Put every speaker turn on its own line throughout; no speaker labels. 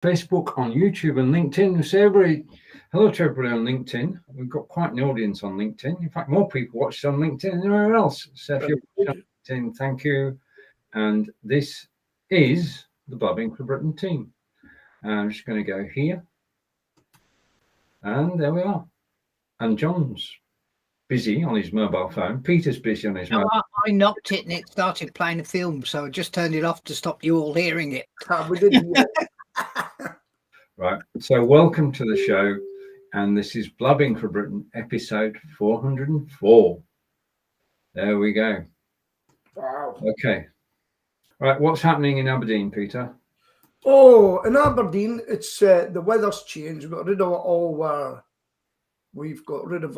Facebook, on YouTube and LinkedIn. So hello to everybody on LinkedIn. We've got quite an audience on LinkedIn. In fact, more people watch us on LinkedIn than anywhere else. So if you're watching on LinkedIn, thank you. And this is the Blabbing for Britain team. I'm just going to go here. And there we are. And John's busy on his mobile phone. Peter's busy on his mobile phone.
I knocked it and it started playing a film, so I just turned it off to stop you all hearing it.
We didn't hear it.
Right. So welcome to the show. And this is Blabbing for Britain, episode 404. There we go.
Wow.
Okay. Right. What's happening in Aberdeen, Peter?
Oh, in Aberdeen, it's the weather's changed. We've got rid of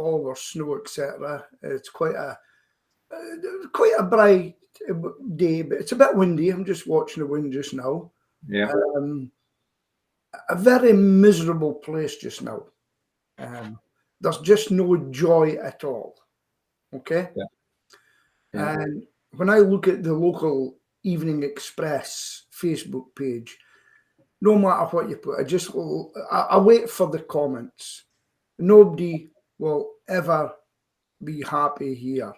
all our snow, etc. It's quite a bright day, but it's a bit windy. I'm just watching the wind just now.
Yeah.
A very miserable place just now. There's just no joy at all. Okay.
Yeah. Yeah.
And when I look at the local Evening Express Facebook page, no matter what you put, I wait for the comments. Nobody will ever be happy here.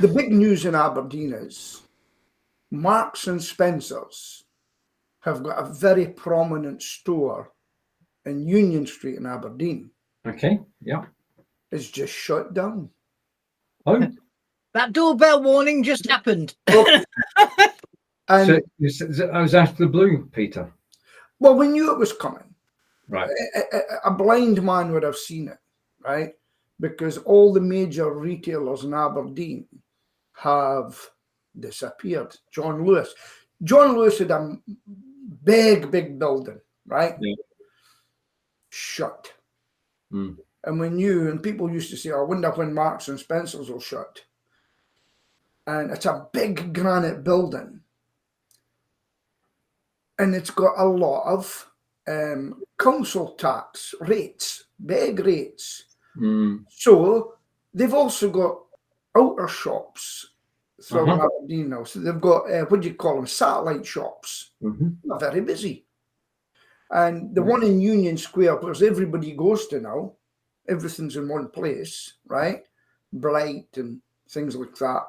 The big news in Aberdeen is Marks and Spencer's have got a very prominent store in Union Street in Aberdeen.
Okay. Yeah.
It's just shut down.
Oh.
That doorbell warning just happened.
And
so I was after the blue, Peter.
well, we knew it was coming.
Right.
A blind man would have seen it, right? Because all the major retailers in Aberdeen have disappeared. John Lewis had a big building, right?
Yeah.
Shut.
Mm.
And we knew, and people used to say, I wonder when Marks and Spencer's will shut. And it's a big granite building. And it's got a lot of council tax rates, big rates.
Mm.
So they've also got outer shops throughout Aberdeen now. So they've got, what do you call them, satellite shops.
Mm-hmm.
They're very busy. And the one in Union Square, where everybody goes to now, everything's in one place, right? Bright and things like that.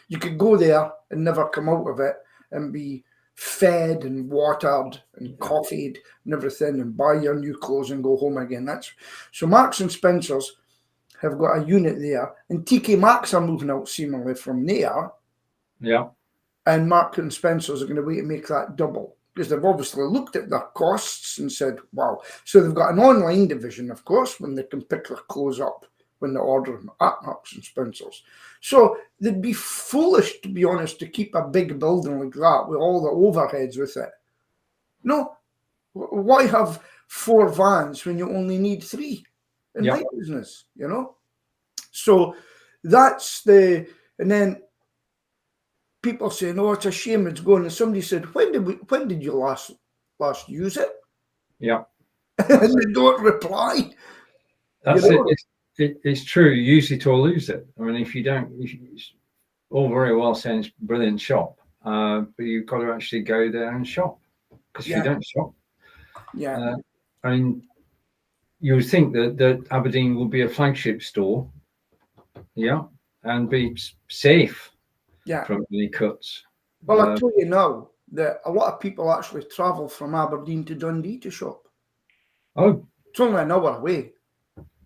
You could go there and never come out of it and be fed and watered and coffeed and everything and buy your new clothes and go home again. So Marks and Spencer's have got a unit there, and TK Maxx are moving out seemingly from there.
Yeah.
And Marks and Spencer's are going to wait and make that double, because they've obviously looked at their costs and said, wow. So they've got an online division, of course, when they can pick their clothes up when they order them at Marks and Spencer's. So they'd be foolish, to be honest, to keep a big building like that with all the overheads with it. No, why have 4 vans when you only need 3 in my business, you know? So that's and then people saying, oh, it's a shame it's going. And somebody said, when did you last use it?
Yeah.
And they don't reply.
That's it. It's true. You use it or lose it. I mean, if you don't, it's all very well saying it's a brilliant shop, but you've got to actually go there and shop. Because if you don't shop, I mean, you would think that Aberdeen will be a flagship store, and be safe from any cuts.
Well, I tell you now that a lot of people actually travel from Aberdeen to Dundee to shop.
Oh,
it's only an hour away.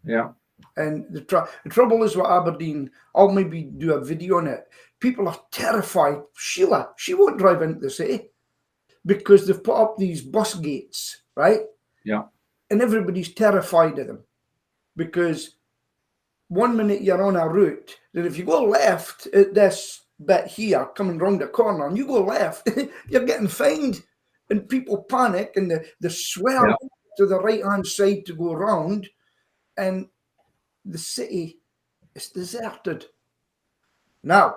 Yeah.
And the trouble is with Aberdeen, I'll maybe do a video on it. People are terrified. Sheila, she won't drive into the city because they've put up these bus gates, right?
Yeah.
And everybody's terrified of them because one minute you're on a route, then if you go left at this bit here, coming round the corner, and you go left, you're getting fined, and people panic and they swerve to the right-hand side to go round, and the city is deserted. Now,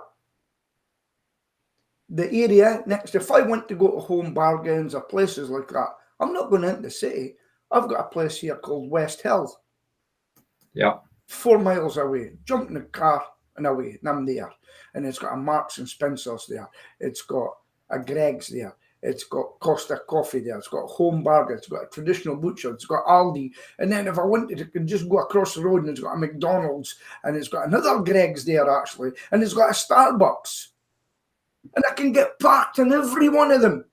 the area next, if I went to go to Home Bargains or places like that, I'm not going into the city. I've got a place here called West Hill.
Yeah.
4 miles away. Jump in the car and away, and I'm there. And it's got a Marks and Spencer's there. It's got a Greg's there. It's got Costa Coffee there. It's got Home Bargain. It's got a traditional butcher. It's got Aldi. And then if I wanted, I could just go across the road and it's got a McDonald's and it's got another Greg's there actually. And it's got a Starbucks. And I can get parked in every one of them.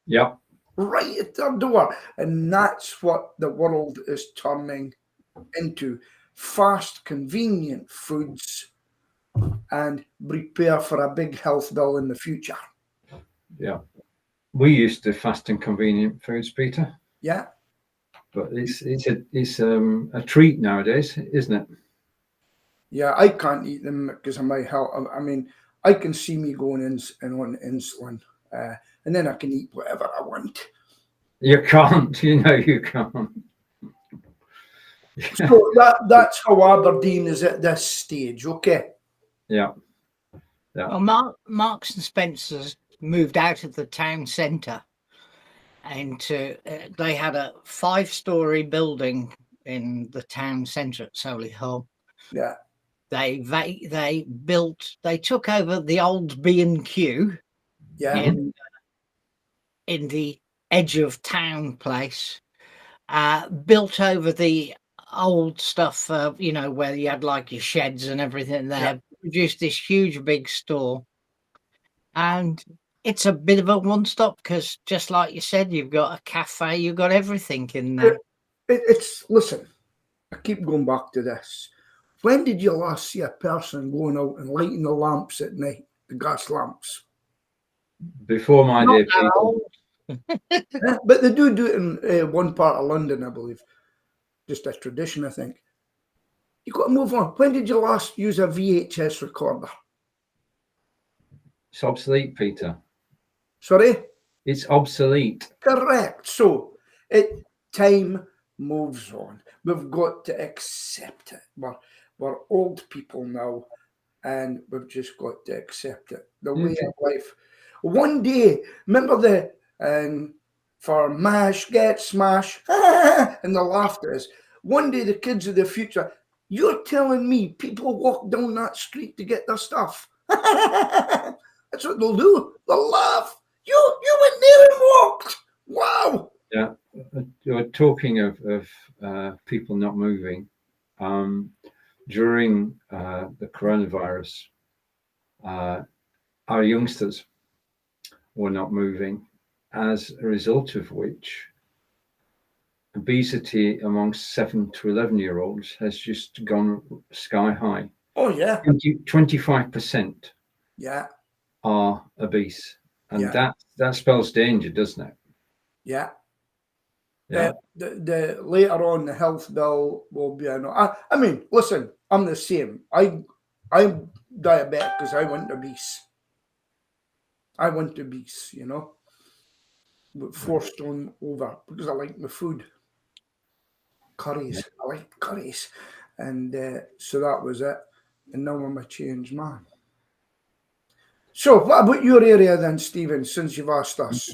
Yep.
Right at their door. And that's what the world is turning into. Fast, convenient foods, and prepare for a big health bill in the future.
Yeah. We used to fast and convenient foods, Peter.
Yeah.
But it's a treat nowadays, isn't it?
Yeah, I can't eat them because of my health. I mean, I can see me going in on insulin, and then I can eat whatever I want.
You can't, you can't.
So that's how Aberdeen is at this stage, okay?
Yeah. Yeah.
Well, Marks and Spencer's moved out of the town centre, and they had a 5-story building in the town centre at Solihull.
Yeah.
They took over the old B&Q
Yeah.
in the edge of town place, built over the old stuff, where you had like your sheds and everything there.
Yeah.
Produced this huge big store, and it's a bit of a one-stop because, just like you said, you've got a cafe, you've got everything in there.
Listen, I keep going back to this. When did you last see a person going out and lighting the lamps at night, the gas lamps?
Before my
Not
day,
that
Peter.
old.
Yeah, but they do it in one part of London, I believe. Just a tradition, I think. You've got to move on. When did you last use a VHS recorder?
It's obsolete, Peter.
Sorry?
It's obsolete.
Correct. So, time moves on. We've got to accept it. We're old people now, and we've just got to accept it. The way of life. One day, remember for MASH, get smash, and the laughter is, one day the kids of the future, you're telling me people walk down that street to get their stuff? That's what they'll do. They'll laugh. You went there and walked. Wow.
Yeah. You're talking of people not moving. During the coronavirus, our youngsters were not moving, as a result of which obesity amongst 7 to 11-year-olds has just gone sky high.
Oh, yeah.
25%
Yeah.
are obese. And
Yeah.
that spells danger, doesn't it?
Yeah.
Yeah.
The later on, the health bill will be. I mean, listen, I'm the same. I'm diabetic because I went obese. I went obese, with 4 stone over because I like my food. Curries. I like curries. And so that was it. And now I'm a changed man. So what about your area then, Stephen, since you've asked us?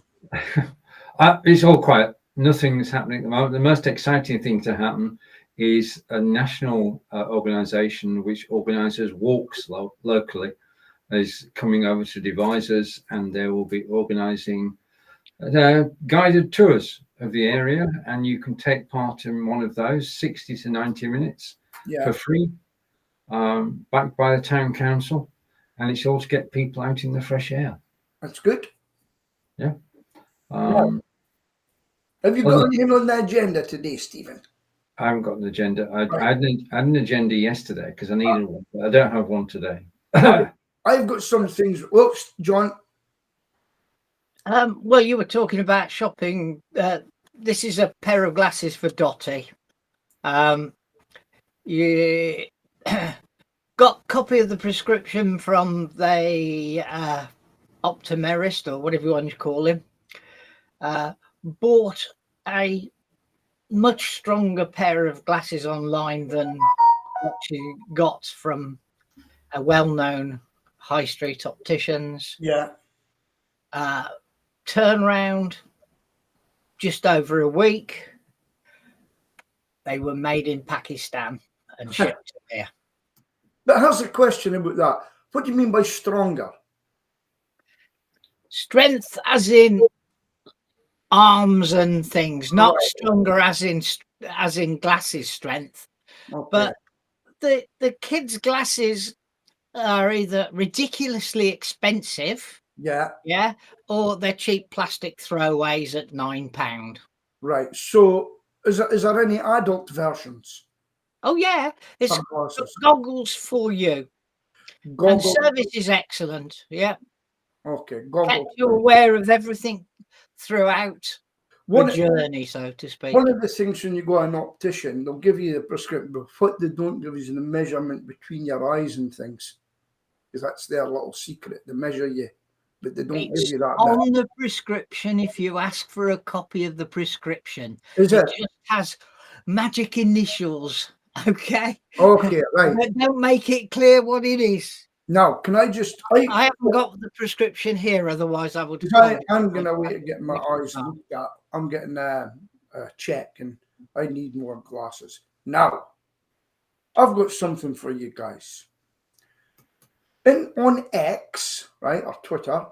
It's all quiet. Nothing's happening at the moment. The most exciting thing to happen is a national organisation which organises walks locally is coming over to Devizes, and they will be organising guided tours of the area, and you can take part in one of those, 60 to 90 minutes for free, backed by the town council, and it's all to get people out in the fresh air.
That's good.
Yeah.
Have you got anything on the agenda today, Stephen?
I haven't got an agenda. I had an agenda yesterday because I needed one, but I don't have one today.
I've got some things. Whoops, John.
Well, you were talking about shopping. This is a pair of glasses for Dottie. You got a copy of the prescription from the optometrist, or whatever you want to call him. Bought a much stronger pair of glasses online than what you got from a well-known high street opticians.
Yeah.
Turnaround just over a week. They were made in Pakistan and shipped here.
But here's a question about that. What do you mean by stronger?
Strength as in arms and things, not
Right.
stronger as in glasses strength.
Okay.
But the kids' glasses are either ridiculously expensive,
yeah.
or they're cheap plastic throwaways at £9.
Right. So is there any adult versions?
Oh yeah, it's
Sunglasses.
goggles for you, and
Goggles.
service is excellent. Yeah,
Okay.
kept
Goggles.
you aware of everything throughout the
One,
journey, so to speak.
one of the things when you go to an optician, they'll give you the prescription, but what they don't give you is the measurement between your eyes and things, because that's their little secret. They measure you, but they don't
It's
give you that.
on the prescription. If you ask for a copy of the prescription,
Is
it
it?
just has magic initials. Okay.
Okay, right.
But don't make it clear what it is.
Now, can I just?
I haven't got the prescription here, otherwise I would have told you.
I'm going to wait to get my eyes looked at. I'm getting a check, and I need more glasses. Now, I've got something for you guys. On X, right, or Twitter,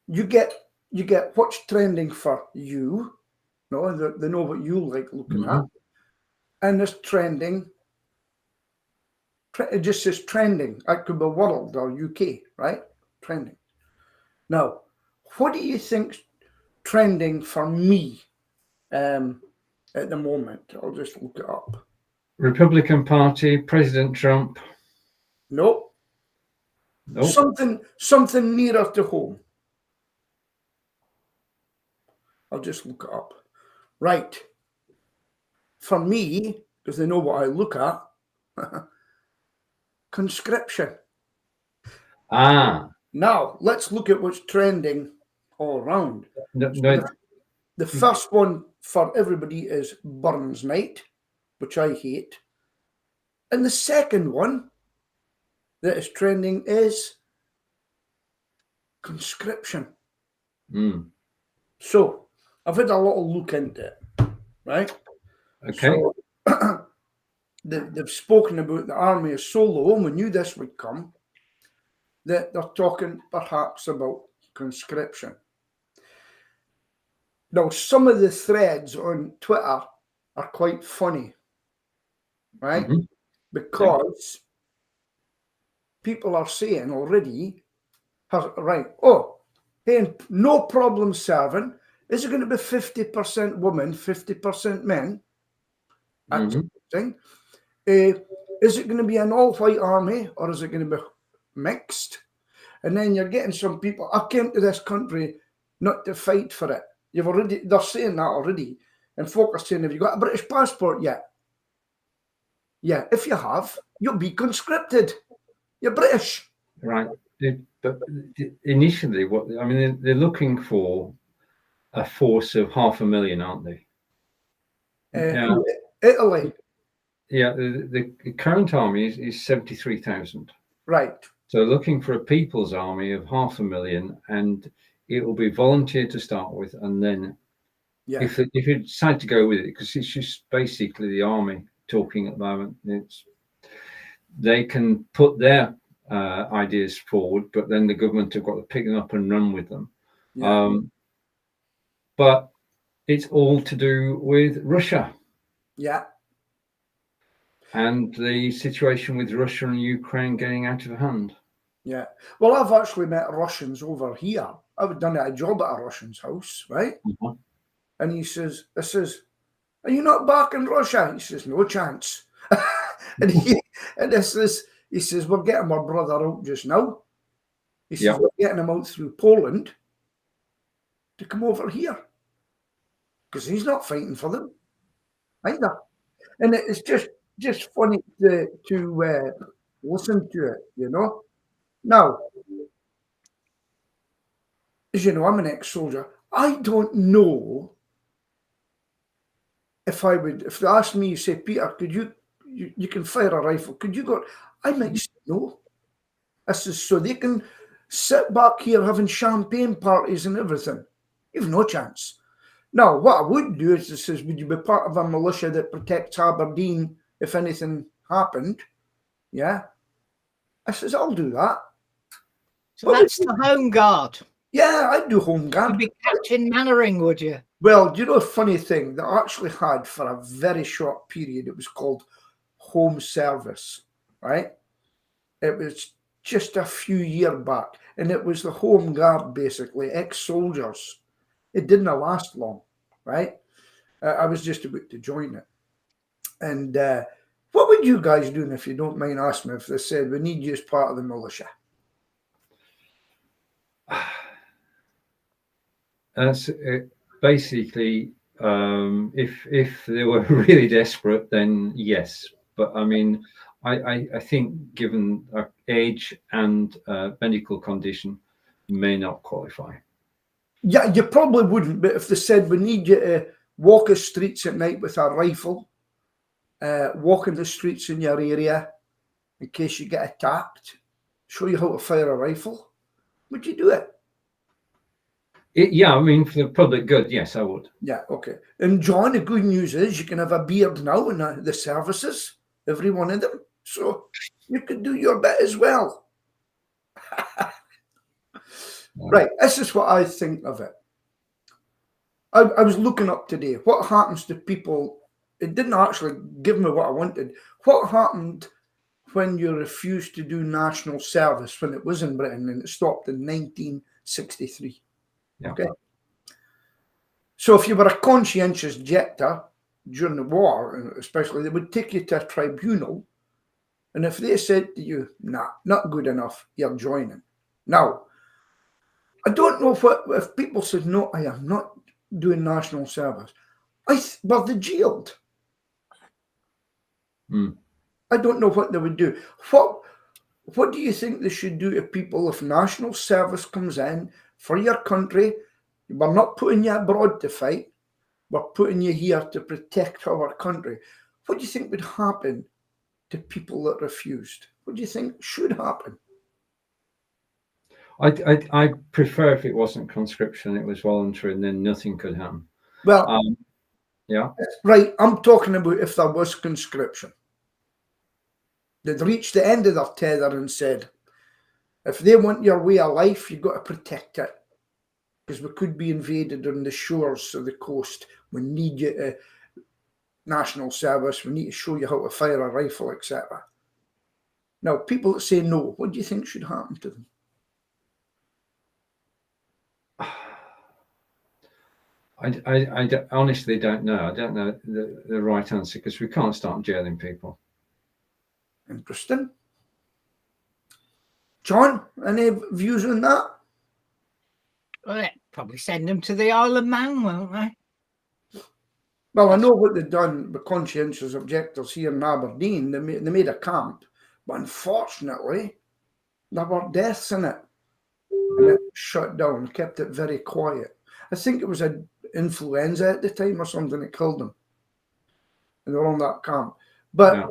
you get what's trending for you. No, they know what you like looking at, and there's trending. It just says trending. That could be world or UK, right? Trending. Now, what do you think's trending for me at the moment? I'll just look it up.
Republican Party, President Trump.
Nope. Something nearer to home. I'll just look it up. Right. For me, because they know what I look at, conscription.
Ah.
Now, let's look at what's trending all around. The first one for everybody is Burns Night, which I hate. And the second one that is trending is conscription. So, I've had a little look into it, right?
Okay.
So, they've spoken about the army is so low, and we knew this would come, that they're talking perhaps about conscription. Now, some of the threads on Twitter are quite funny, right? Because people are saying already, right, oh, hey, no problem serving. Is it going to be 50% women, 50% men? That's interesting. Is it going to be an all-white army, or is it going to be mixed? And then you're getting some people, I came to this country not to fight for it. They're saying that already. And folk are saying, have you got a British passport yet? Yeah, if you have, you'll be conscripted. You're British.
Right. But initially, they're looking for a force of 500,000, aren't they?
Italy.
Yeah, the current army is 73,000.
Right.
So looking for a people's army of 500,000, and it will be volunteer to start with, and then if you decide to go with it, because it's just basically the army talking at the moment, they can put their ideas forward, but then the government have got to pick them up and run with them. But it's all to do with Russia.
Yeah.
And the situation with Russia and Ukraine getting out of hand.
Yeah. Well, I've actually met Russians over here. I've done a job at a Russian's house, right? And he says, are you not back in Russia? He says, no chance. and he says, we're getting my brother out just now. He says, we're getting him out through Poland to come over here. Because he's not fighting for them either. And it's just funny to listen to it, you know. Now, as you know, I'm an ex-soldier. I don't know if they asked me, say, Peter, could you can fire a rifle, could you go? I might say no. I says, so they can sit back here having champagne parties and everything. You've no chance. Now, what I would do is, it says, would you be part of a militia that protects Aberdeen if anything happened? Yeah. I says, I'll do that.
So that's the Home Guard.
Yeah, I'd do home
You'd
guard.
be Captain Mannering, would you?
Well, do you know a funny thing? They actually had for a very short period, it was called home service, right? It was just a few years back, and it was the home guard, basically, ex-soldiers. It didn't last long, right? I was just about to join it. And what would you guys do, if you don't mind asking me, if they said, we need you as part of the militia?
That's basically, if they were really desperate, then yes. But I mean, I think given our age and medical condition, may not qualify.
Yeah, you probably wouldn't, but if they said, we need you to walk the streets at night with a rifle, walk in the streets in your area in case you get attacked, show you how to fire a rifle, would you do it?
Yeah, I mean, for the public good, yes, I would.
Yeah, okay. And John, the good news is you can have a beard now in the services, every one of them. So you could do your bit as well. Right, this is what I think of it. I was looking up today, what happens to people, it didn't actually give me what I wanted. What happened when you refused to do national service when it was in Britain and it stopped in 1963?
Yeah.
Okay. So if you were a conscientious objector during the war, especially, they would take you to a tribunal, and if they said to you, nah, not good enough, you're joining. Now, I don't know if people said, no, I am not doing national service. Well, they jailed. I don't know what they would do. What do you think they should do to people if national service comes in for your country? We're not putting you abroad to fight. We're putting you here to protect our country. What do you think would happen to people that refused? What do you think should happen?
I prefer if it wasn't conscription, it was voluntary, and then nothing could happen.
Well,
yeah.
Right, I'm talking about if there was conscription. They'd reached the end of their tether and said, if they want your way of life, you've got to protect it. Because we could be invaded on the shores of the coast. We need you to national service. We need to show you how to fire a rifle, etc. Now, people that say no, what do you think should happen to them?
I honestly don't know. I don't know the right answer because we can't start jailing people.
Interesting. John, any views on that?
Well, they'd probably send them to the Isle of Man, won't they?
Well, I know what they've done with conscientious objectors here in Aberdeen. They made a camp, but unfortunately, there were deaths in it. And it shut down, kept it very quiet. I think it was an influenza at the time or something that killed them. And they were on that camp. But yeah,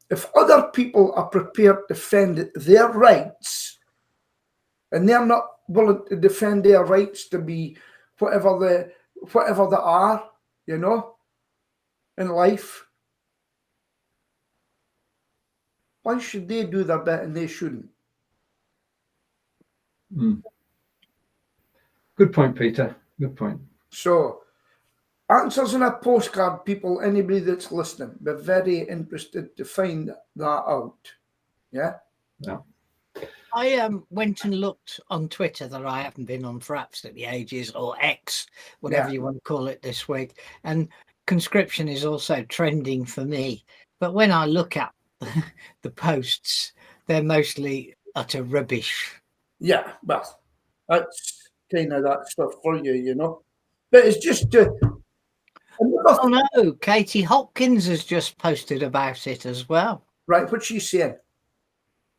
if other people are prepared to defend their rights, and they're not willing to defend their rights to be whatever they are, you know, in life, why should they do their bit and they shouldn't?
Good point, Peter. Good point.
So, answers in a postcard, people, anybody that's listening, be very interested to find that out. Yeah?
Yeah.
I went and looked on Twitter that I haven't been on for absolutely ages, or X, whatever you want to call it this week. And conscription is also trending for me. But when I look at the posts, they're mostly utter rubbish.
Yeah, well, that's kind of that stuff for you, you know. But it's just...
oh no, Katie Hopkins has just posted about it as well.
Right, what's she saying?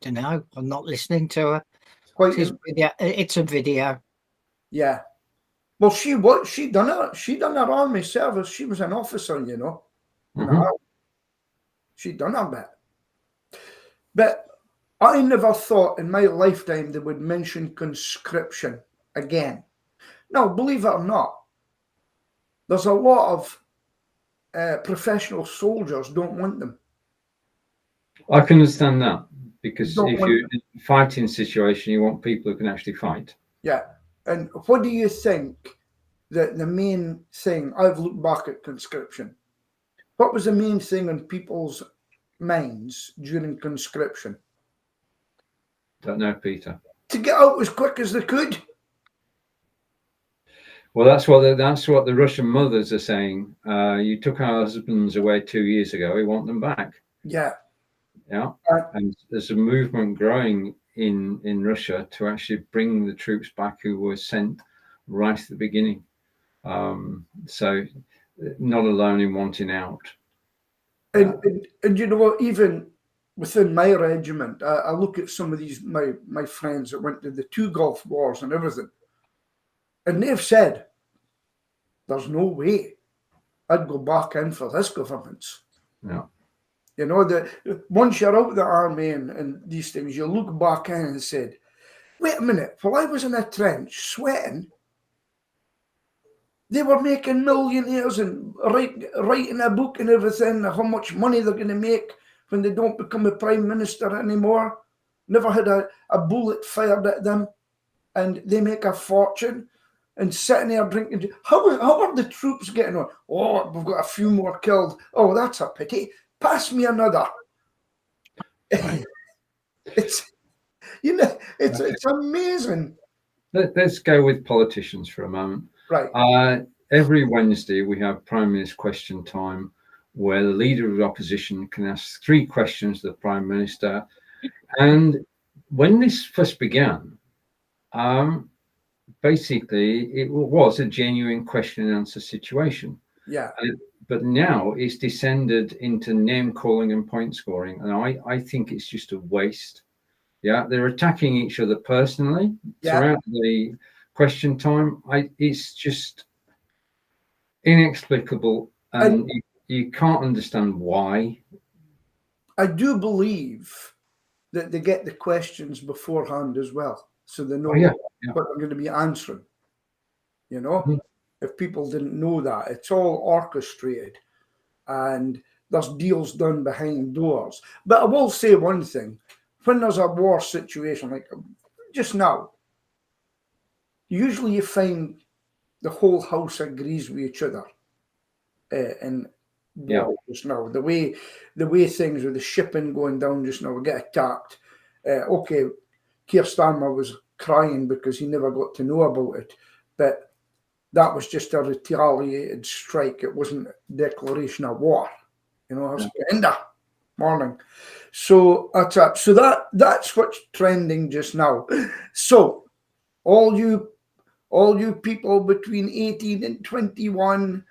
Don't know. I'm not listening to her. It's a video. Yeah.
Well, she done her army service. She was an officer, you know. She done her bit. But I never thought in my lifetime they would mention conscription again. Now, believe it or not, there's a lot of professional soldiers don't want them.
I can understand that, because if you're in a fighting situation, you want people who can actually fight.
Yeah. And what do you think that the main thing, I've looked back at conscription, what was the main thing on people's minds during conscription?
Don't know, Peter.
To get out as quick as they could.
Well, that's what the Russian mothers are saying. You took our husbands away 2 years ago. We want them back.
Yeah.
Yeah. And there's a movement growing in Russia to actually bring the troops back who were sent right at the beginning. So not alone in wanting out.
And you know what, even within my regiment, I look at some of these my friends that went to the 2 Gulf Wars and everything, and they've said, there's no way I'd go back in for this government's.
Yeah.
You know, that once you're out of the army and these things, you look back in and said, wait a minute, while I was in a trench sweating, they were making millionaires and writing a book and everything, how much money they're going to make when they don't become a prime minister anymore. Never had a bullet fired at them, and they make a fortune. And sitting there drinking. How are the troops getting on? Oh, we've got a few more killed. Oh, that's a pity. Pass me another. It's amazing.
Let's go with politicians for a moment.
Right.
Every Wednesday we have Prime Minister question time, where the leader of the opposition can ask 3 questions to the Prime Minister. And when this first began, basically it was a genuine question and answer situation.
Yeah.
But now it's descended into name calling and point scoring, and I think it's just a waste. Yeah, they're attacking each other personally throughout the question time. It's just inexplicable, and you can't understand why.
I do believe that they get the questions beforehand as well, so they know what they're going to be answering. You know, if people didn't know that, it's all orchestrated, and there's deals done behind doors. But I will say one thing: when there's a war situation like just now, usually you find the whole house agrees with each other. And just now, the way things with the shipping going down just now, we get attacked. Okay, Keir Starmer was crying because he never got to know about it, but that was just a retaliated strike. It wasn't a declaration of war. You know, it's in the morning. So that's up. So that's what's trending just now. So all you people between 18 and 21,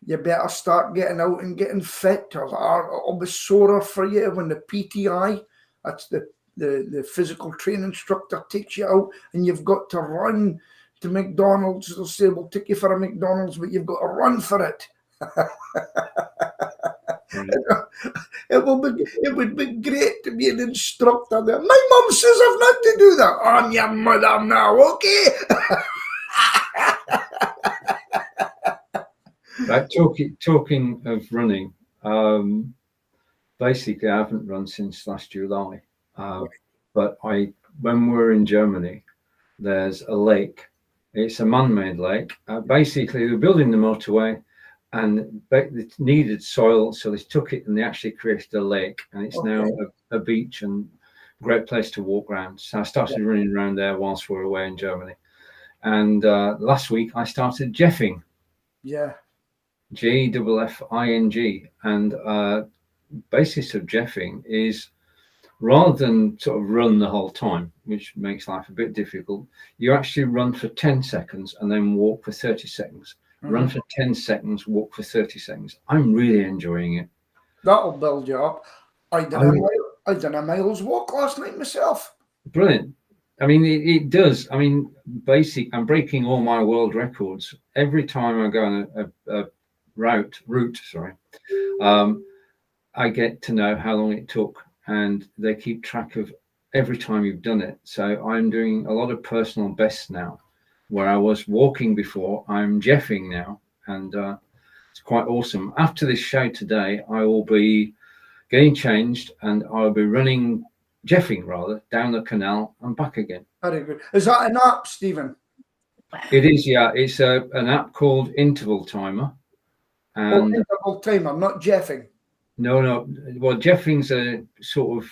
you better start getting out and getting fit, or it'll be sorer for you when the PTI, that's the physical training instructor, takes you out and you've got to run to McDonald's. They'll say, we'll take you for a McDonald's, but you've got to run for it. It would be great to be an instructor there. My mum says I've not to do that. I'm your mother now, okay?
Talking of running, basically I haven't run since last July. But when we're in Germany, there's a lake. It's a man-made lake. Basically, they're building the motorway, and it needed soil, so they took it and they actually created a lake, and it's now a beach and great place to walk around. So I started running around there whilst we were away in Germany, and last week I started jeffing.
Yeah.
JFFING, and basis of jeffing is, rather than sort of run the whole time, which makes life a bit difficult, you actually run for 10 seconds and then walk for 30 seconds. Run for 10 seconds, walk for 30 seconds. I'm really enjoying it.
That'll build you up. I done a mile's walk last night myself.
Brilliant. I mean, it does. I mean, I'm breaking all my world records. Every time I go on a route, I get to know how long it took, and they keep track of every time you've done it. So I'm doing a lot of personal bests now. Where I was walking before, I'm jeffing now, and it's quite awesome. After this show today, I will be getting changed, and I'll be jeffing down the canal and back again.
Very good. Is that an app, Stephen?
It is, yeah. It's an app called Interval Timer.
Oh,
And
interval timer, not jeffing.
no. Well, Jeffing's a sort of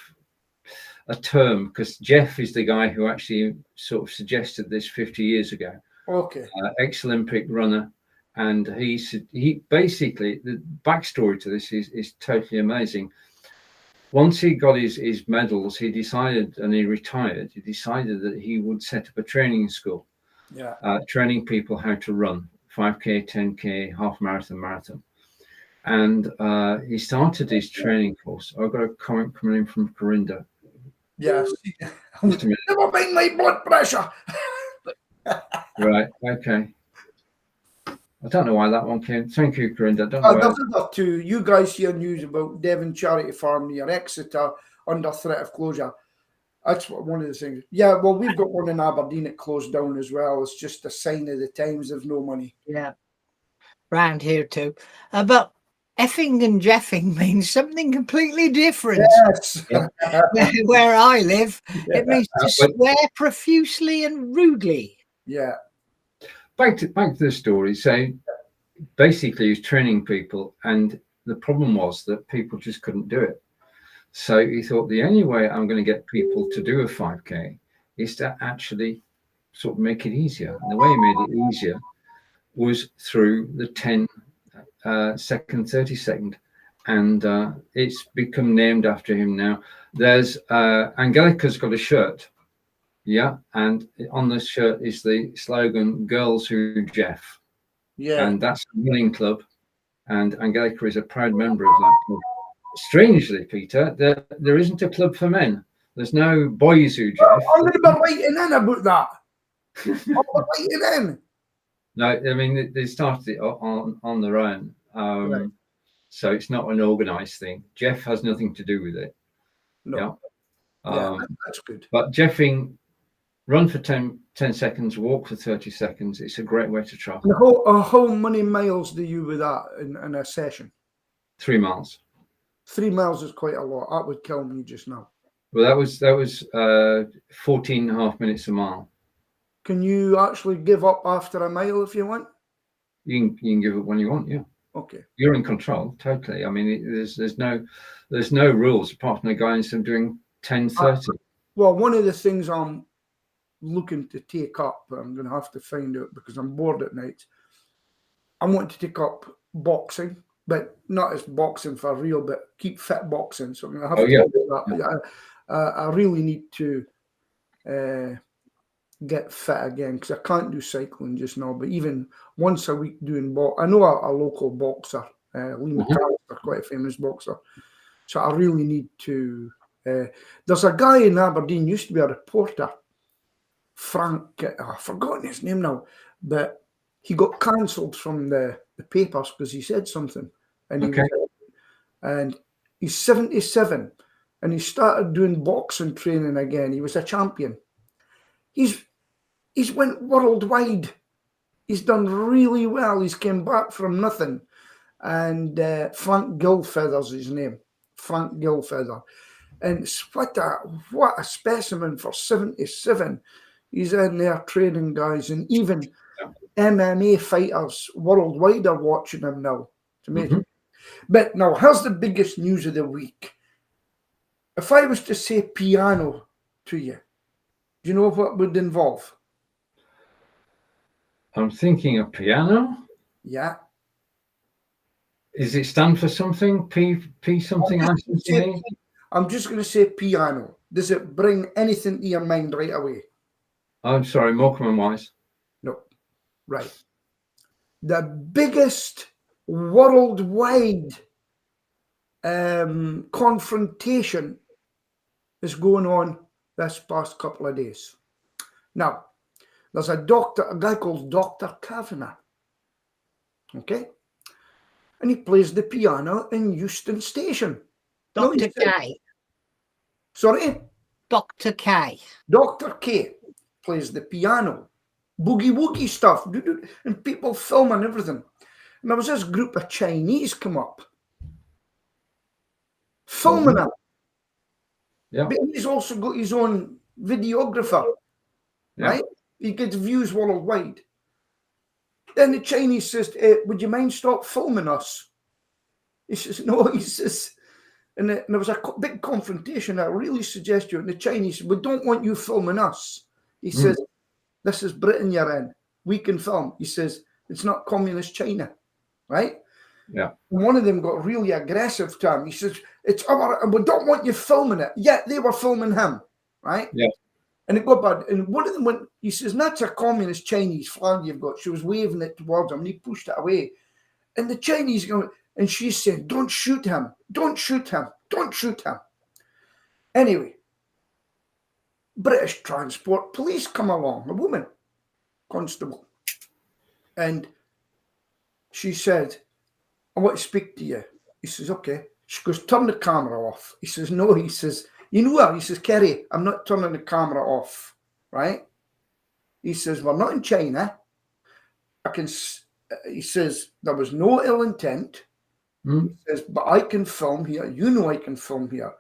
a term, because Jeff is the guy who actually sort of suggested this 50 years ago.
Okay.
Ex-Olympic runner, and he basically, the backstory to this is totally amazing. Once he got his medals, he decided, and he retired, he decided that he would set up a training school,
Yeah.
training people how to run 5K, 10K, half marathon, marathon. And he started his training course. I've got a comment coming in from Corinda.
Yes.
Just a minute.
Never mind my blood pressure.
Right, okay. I don't know why that one came. Thank you, Corinda. I don't know why.
There's another two. You guys hear news about Devon Charity Farm near Exeter under threat of closure. That's one of the things. Yeah, well, we've got one in Aberdeen that closed down as well. It's just a sign of the times of no money.
Yeah, round here too. But effing and jeffing means something completely different.
Yes.
Where I live,
Yeah.
it means to swear profusely and rudely.
Yeah.
Back to the story. So basically, he was training people, and the problem was that people just couldn't do it. So he thought, the only way I'm going to get people to do a 5K is to actually sort of make it easier. And the way he made it easier was through the 10 second, 30 second. And it's become named after him now. There's Angelica's got a shirt. Yeah. And on the shirt is the slogan, Girls Who Jeff.
Yeah.
And that's a running club. And Angelica is a proud member of that club. Strangely, Peter, there isn't a club for men. There's no boys who Jeff.
I'm going to be writing in about that. I'm writing in.
No, I mean, they started it on their own.
Right.
So it's not an organised thing. Jeff has nothing to do with it.
No.
Yeah.
That's good.
But Jeffing, run for 10 seconds, walk for 30 seconds. It's a great way to travel.
How many miles do you with that in a session?
3 miles.
3 miles is quite a lot. That would kill me just now.
Well, that was 14 and a half minutes a mile.
Can you actually give up after a mile if you want?
You can give it when you want, yeah.
Okay.
You're in control, totally. I mean, there's no rules apart from the guidance of doing 10:30.
Well, one of the things I'm looking to take up, I'm going to have to find out because I'm bored at night. I want to take up boxing, but not as boxing for real, but keep fit boxing. So I'm going to have to do that. I really need to get fit again because I can't do cycling just now. But even once a week doing I know a local boxer, Lee McAllister, quite a famous boxer. So I really need to. There's a guy in Aberdeen, used to be a reporter, Frank. I've forgotten his name now, but he got cancelled from the papers because he said something, and he's 77, and he started doing boxing training again. He was a champion. He's went worldwide. He's done really well. He's came back from nothing, and Frank Gilfeather's his name, Frank Gilfeather, and what a specimen for 77. He's in there training guys, and even MMA fighters worldwide are watching him now. It's amazing. But now, here's the biggest news of the week. If I was to say piano to you, do you know what would involve?
I'm thinking of piano.
Yeah.
Is it stand for something? P something?
I'm just going to say piano. Does it bring anything to your mind right away?
I'm sorry, Morecambe and Wise.
No. Right. The biggest worldwide confrontation is going on this past couple of days. Now, there's a guy called Dr. Kavanagh. Okay? And he plays the piano in Euston Station.
Dr. K.
Sorry?
Dr. K.
Dr. K plays the piano. Boogie woogie stuff. And people filming everything. And there was this group of Chinese come up. Filming him.
Yeah.
But he's also got his own videographer. Right? He gets views worldwide. Then the Chinese says, would you mind stop filming us? He says, no, he says, and there was a big confrontation. I really suggest you. And the Chinese said, we don't want you filming us. He says, this is Britain you're in. We can film. He says, it's not communist China, right?
Yeah.
And one of them got really aggressive to him. He says, it's our, and we don't want you filming it. Yet they were filming him, right?
Yeah.
And it got bad. And one of them went, he says, that's a communist Chinese flag you've got. She was waving it towards him and he pushed it away. And the Chinese go, and she said, don't shoot him. Don't shoot him. Don't shoot him. Anyway, British Transport Police come along, a woman, constable. And she said, I want to speak to you. He says, okay. She goes, turn the camera off. He says, no. He says, you know what? He says, Kerry, I'm not turning the camera off, right? He says, we're not in China. He says, there was no ill intent. He says, but I can film here. You know I can film here.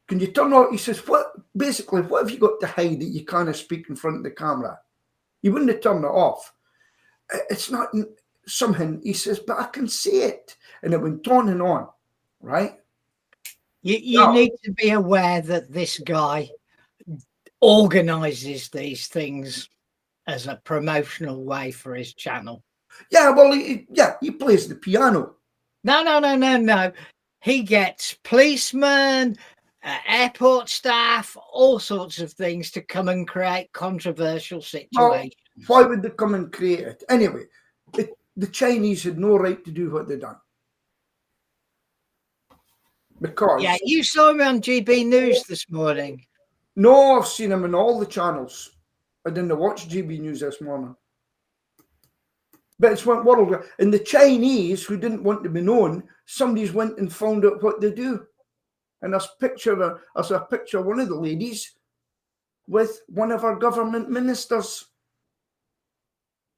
Can you turn off? He says, what have you got to hide that you can't speak in front of the camera? You wouldn't have turned it off. It's not something, he says, but I can see it. And it went on and on, right?
You need to be aware that this guy organizes these things as a promotional way for his channel.
Yeah, well, he plays the piano.
No. He gets policemen, airport staff, all sorts of things to come and create controversial situations.
Why would they come and create it? Anyway, the Chinese had no right to do what they done. Because...
Yeah, you saw him on GB News this morning.
No, I've seen him on all the channels. I didn't watch GB News this morning. But it's went world. And the Chinese, who didn't want to be known, somebody's went and found out what they do. And there's a picture of one of the ladies with one of our government ministers.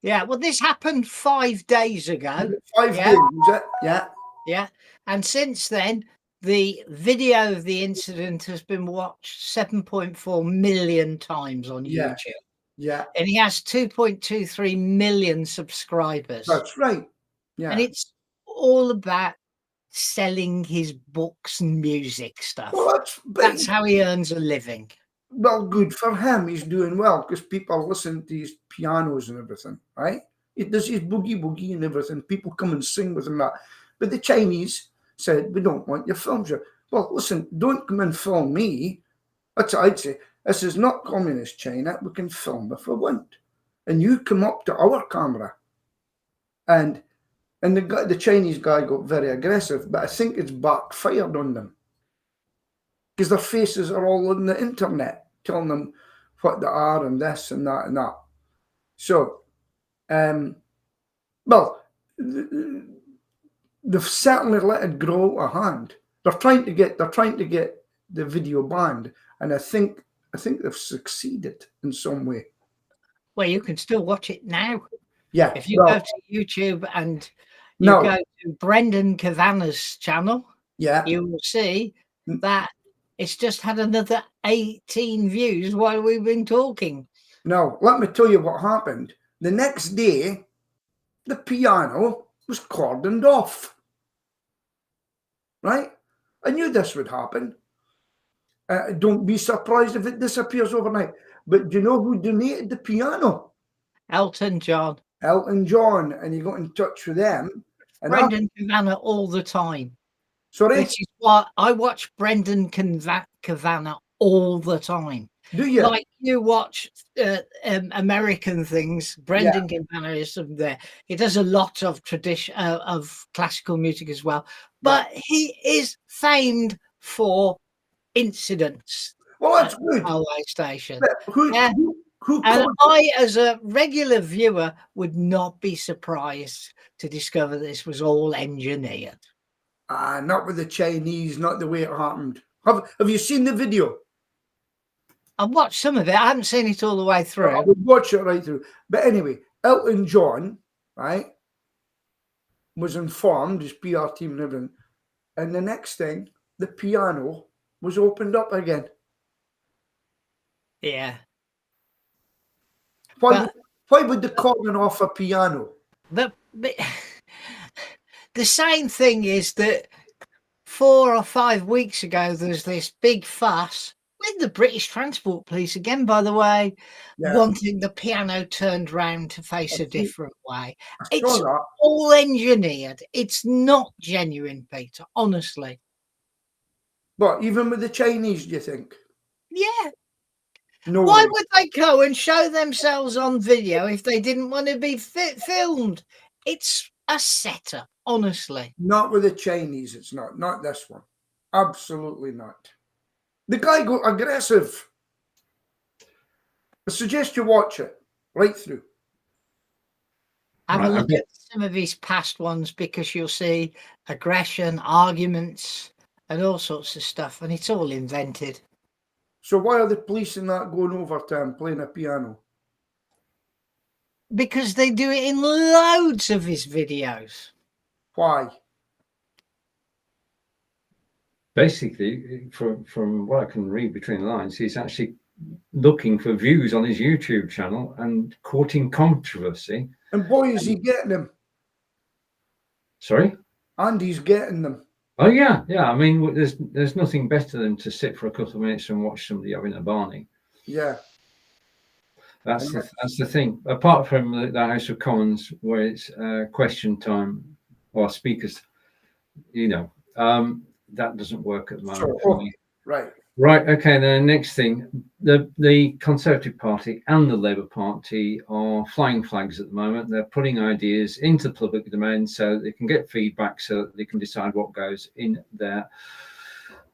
Yeah, well, this happened 5 days ago.
5 days, was it? Yeah.
Yeah. And since then, the video of the incident has been watched 7.4 million times on YouTube.
Yeah.
And he has 2.23 million subscribers.
That's right. Yeah.
And it's all about selling his books and music stuff.
Well,
that's how he earns a living.
Well, good for him. He's doing well because people listen to his pianos and everything, right? He does his boogie and everything. People come and sing with him that. But the Chinese said, we don't want your films here. Well, listen, don't come and film me. That's what I'd say. This is not communist China. We can film if we want. And you come up to our camera. And the Chinese guy got very aggressive, but I think it's backfired on them. Because their faces are all on the internet, telling them what they are and this and that and that. So, well, they've certainly let it grow a hand. They're trying to get the video banned, and I think they've succeeded in some way.
Well, you can still watch it now.
Yeah.
If you go to YouTube and you go to Brendan Kavanagh's channel, you will see that it's just had another 18 views while we've been talking.
Now, let me tell you what happened. The next day, the piano was cordoned off. Right? I knew this would happen. Don't be surprised if it disappears overnight. But do you know who donated the piano?
Elton John.
Elton John. And you got in touch with them. And
Brendan Kavanagh all the time.
Sorry?
Which is why I watch Brendan Kavanagh all the time.
Do you?
Like you watch American things, Brendan Kavanagh is there. He does a lot of tradition of classical music as well. But he is famed for incidents.
Well, that's good.
Railway station.
Who
and I, as a regular viewer, would not be surprised to discover this was all engineered.
Not with the Chinese, not the way it happened. Have you seen the video?
I've watched some of it. I haven't seen it all the way through.
I would watch it right through. But anyway, Elton John, right, was informed, his PR team and everything. And the next thing, the piano was opened up again.
Yeah.
Why would they cordon off a piano?
the the same thing is that 4 or 5 weeks ago, there's this big fuss with the British Transport Police again, by the way,
Yeah.
wanting the piano turned round to face
I
a
see.
different way.
I
It's
saw that.
all engineered. It's not genuine, Peter, honestly.
But even with the Chinese, do you think?
Yeah.
No
Why
way.
would they go and show themselves on video if they didn't want to be filmed? It's a setup, honestly.
Not with the Chinese, it's not. Not this one. Absolutely not. The guy got aggressive. I suggest you watch it right through.
Have a
Right,
look at some of his past ones because you'll see aggression, arguments, and all sorts of stuff, and it's all invented.
So why are the police and that going over to him playing a piano?
Because they do it in loads of his videos.
Why?
Basically, from what I can read between the lines, he's actually looking for views on his YouTube channel and courting controversy.
And boy, is he getting them.
Sorry?
And he's getting them.
Oh yeah, yeah. I mean, there's nothing better than to sit for a couple of minutes and watch somebody having a barney.
Yeah.
That's the thing. Apart from the House of Commons, where it's question time or speakers, that doesn't work at the moment for me.
Right.
Right. Okay. Then next thing, the Conservative Party and the Labour Party are flying flags at the moment. They're putting ideas into the public domain so that they can get feedback, so that they can decide what goes in their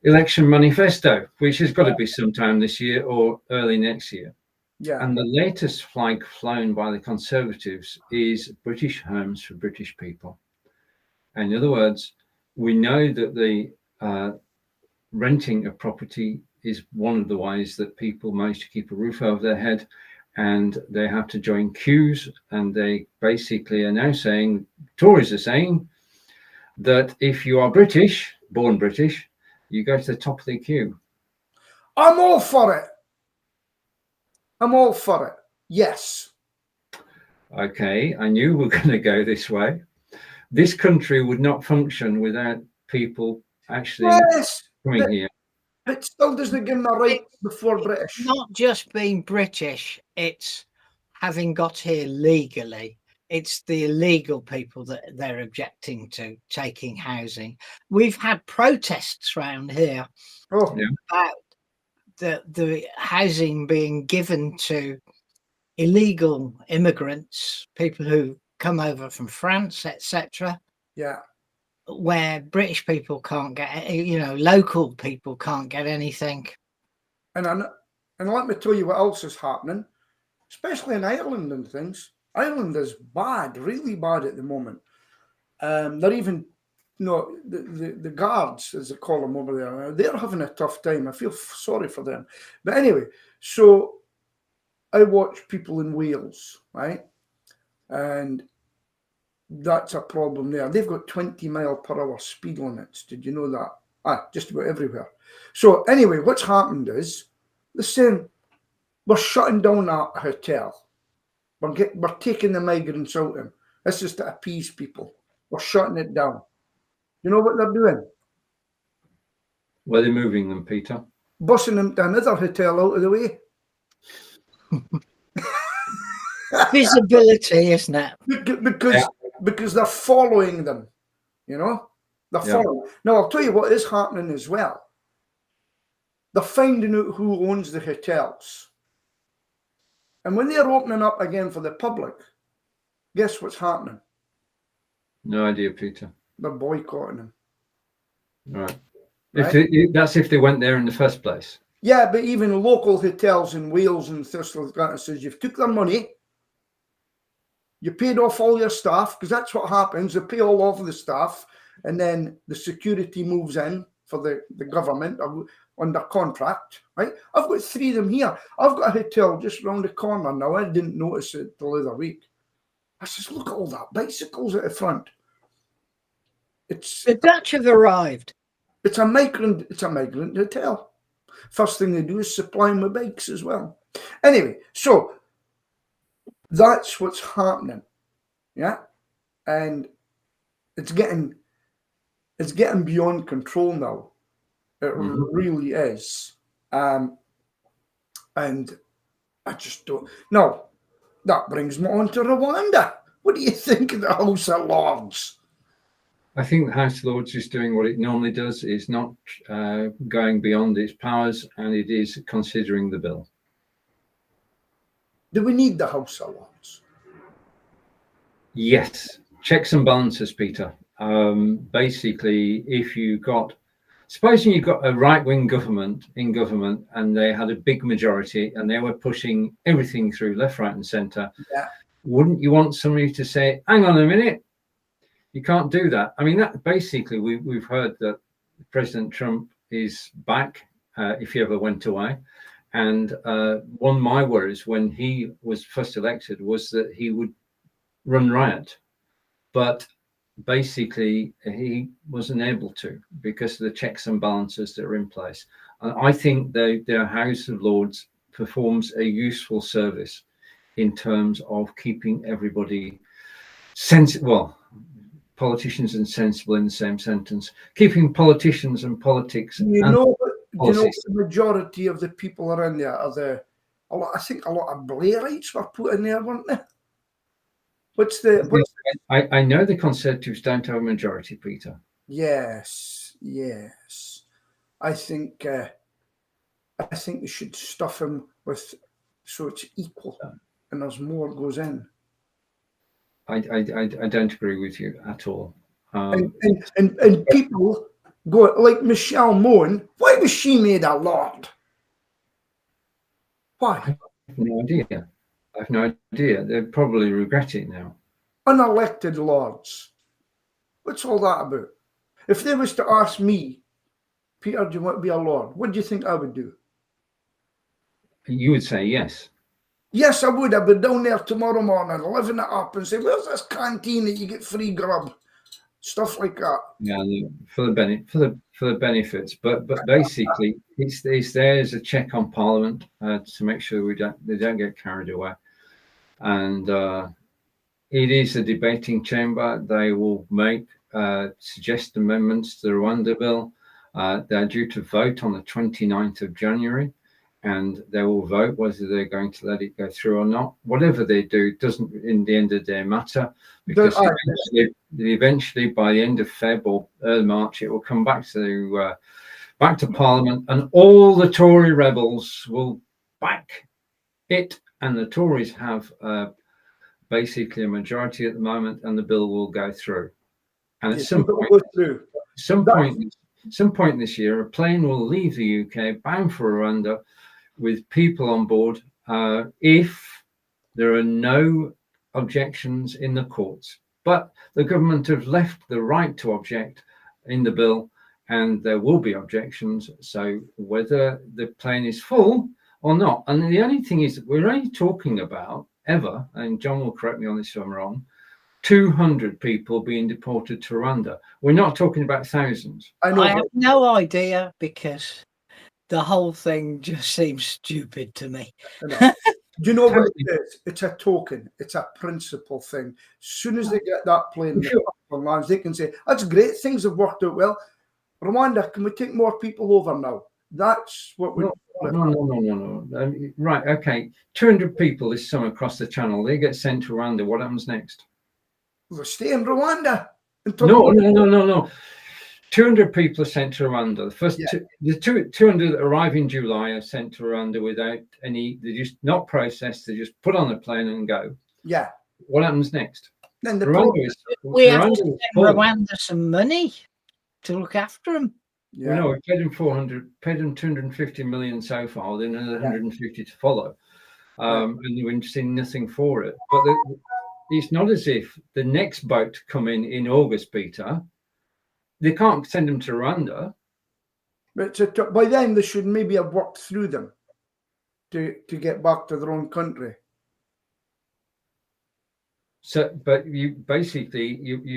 election manifesto, which has got to be sometime this year or early next year.
Yeah.
And the latest flag flown by the Conservatives is British homes for British people. And in other words, we know that the renting a property is one of the ways that people manage to keep a roof over their head, and they have to join queues. And they basically are now saying, Tories are saying, that if you are British, born British, you go to the top of the queue.
I'm all for it. I'm all for it. Yes.
Okay, I knew we were going to go this way. This country would not function without people actually coming here.
It still doesn't give them a right before British.
Not just being British, it's having got here legally. It's the illegal people that they're objecting to taking housing. We've had protests around here about the housing being given to illegal immigrants, people who come over from France, etc.
Yeah.
Where British people can't get, local people can't get anything.
And let me tell you what else is happening, especially in Ireland and things. Ireland is bad, really bad at the moment. They're even, the guards, as they call them over there, they're having a tough time. I feel sorry for them. But anyway, so I watch people in Wales, right? And that's a problem there. They've got 20-mile-per-hour speed limits. Did you know that? Just about everywhere. So anyway, what's happened is they're saying we're shutting down that hotel. We're taking the migrants out of them. This is to appease people. We're shutting it down. You know what they're doing?
Where they're moving them, Peter?
Bussing them to another hotel out of the way.
Visibility, isn't it?
Because they're following them, they're following. Now I'll tell you what is happening as well. They're finding out who owns the hotels, and when they're opening up again for the public, guess what's happening?
No idea, Peter.
They're boycotting them.
Right. That's if they went there in the first place.
Yeah, but even local hotels in Wales and stuff like that says you've took their money. You paid off all your staff, because that's what happens. They pay all off the staff, and then the security moves in for the government under contract, right? I've got 3 of them here. I've got a hotel just around the corner now. I didn't notice it till the other week. I says, look at all that bicycles at the front.
The Dutch have arrived.
It's a migrant hotel. First thing they do is supply them with bikes as well. Anyway, so that's what's happening. Yeah. and it's getting beyond control now. It really is. And I just don't. Now, that brings me on to Rwanda. What do you think of the House of Lords?
I think the House of Lords is doing what it normally does. It's not going beyond its powers, and it is considering the bill.
Do we need the House of Lords?
Yes. Checks and balances, Peter. Basically, if you got, supposing you got a right-wing government and they had a big majority and they were pushing everything through left, right, and centre, wouldn't you want somebody to say, hang on a minute, you can't do that? I mean, that basically, we've heard that President Trump is back, if he ever went away. And one of my worries when he was first elected was that he would run riot. But basically, he wasn't able to because of the checks and balances that are in place. And I think the House of Lords performs a useful service in terms of keeping everybody sensible. Politicians and sensible in the same sentence. Keeping politicians and politics.
Do you know the majority of the people around there are I think a lot of Blairites were put in there, weren't they?
I know the Conservatives don't have a majority, Peter.
Yes. I think they should stuff him with so it's equal and there's more goes in.
I don't agree with you at all.
And people go like Michelle Moen. Why was she made a lord? Why?
I have no idea. I have no idea. They probably regret it now.
Unelected lords. What's all that about? If they was to ask me, Peter, do you want to be a lord? What do you think I would do?
You would say yes.
Yes, I would. I'd be down there tomorrow morning, living it up and say, where's this canteen that you get free grub? Stuff like that.
Yeah, for the benefits. But basically it's there as a check on Parliament to make sure they don't get carried away. And it is a debating chamber. They will suggest amendments to the Rwanda bill. They're due to vote on the 29th of January, and they will vote whether they're going to let it go through or not. Whatever they do doesn't, in the end of the day, matter, because eventually by the end of Feb or early March, it will come back to Parliament, and all the Tory rebels will back it, and the Tories have basically a majority at the moment, and the bill will go through. And at some point this year, a plane will leave the UK bound for Rwanda with people on board if there are no objections in the courts. But the government have left the right to object in the bill, and there will be objections. So whether the plane is full or not, and the only thing is that we're only talking about ever, and John will correct me on this if I'm wrong, 200 people being deported to Rwanda. We're not talking about thousands.
I have no idea because the whole thing just seems stupid to me.
Do you know what it is? It's a token. It's a principle thing. As soon as they get that plane on lands, they can say, that's great. Things have worked out well. Rwanda, can we take more people over now? That's what we...
No. Right, okay. 200 people this summer across the channel. They get sent to Rwanda. What happens next?
We'll stay in Rwanda.
No. 200 people are sent to Rwanda. The first 200 that arrive in July are sent to Rwanda without any, they're just not processed, they're just put on a plane and go.
Yeah.
What happens next?
Then
we have to send Rwanda some money to look after them.
Yeah. Well, no, we paid them 250 million so far, then another 150 to follow. And we've seen nothing for it. But it's not as if the next boat to come in August, Peter, they can't send them to Rwanda.
But by then they should maybe have worked through them to get back to their own country.
So, but you're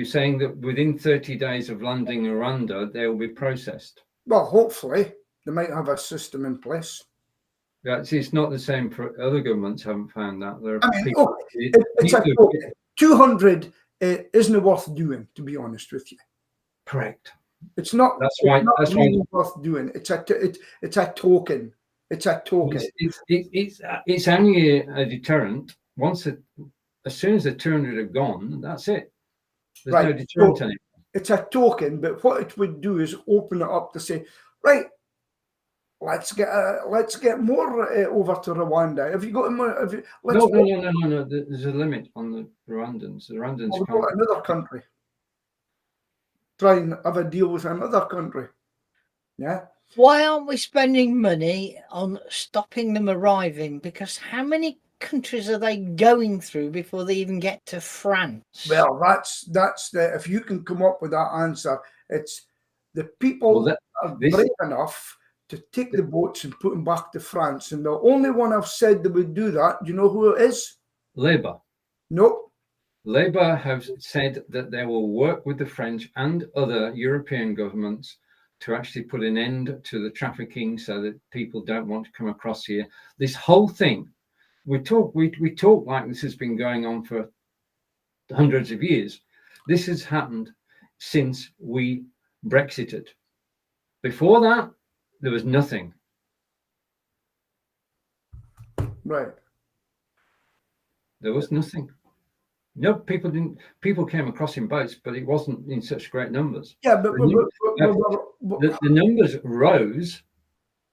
saying that within 30 days of landing in Rwanda, they will be processed.
Well, hopefully they might have a system in place.
Yeah, it's not the same for other governments. Haven't found that. There are
it's 200 it isn't worth doing, to be honest with you.
Correct.
It's not.
That's
it's
why.
not
That's
really
why.
worth doing. It's a token. It's a token.
It's only a deterrent. As soon as the 200 have gone, that's it. There's no deterrent anymore.
It's a token, but what it would do is open it up to say, right, let's get more over to Rwanda. Have you got more?
No. There's a limit on the Rwandans. The Rwandans
We'll
can't.
go to another country. Try and have a deal with another country. Yeah.
Why aren't we spending money on stopping them arriving? Because how many countries are they going through before they even get to France?
Well, that's the, if you can come up with that answer, it's the people are brave enough to take the boats and put them back to France. And the only one I've said they would do that, do you know who it is?
Labour.
Nope.
Labour have said that they will work with the French and other European governments to actually put an end to the trafficking so that people don't want to come across here. This whole thing, we talk like this has been going on for hundreds of years. This has happened since we Brexited. Before that, there was nothing.
Right.
There was nothing. No, people came across in boats, but it wasn't in such great numbers.
Yeah, but
the numbers rose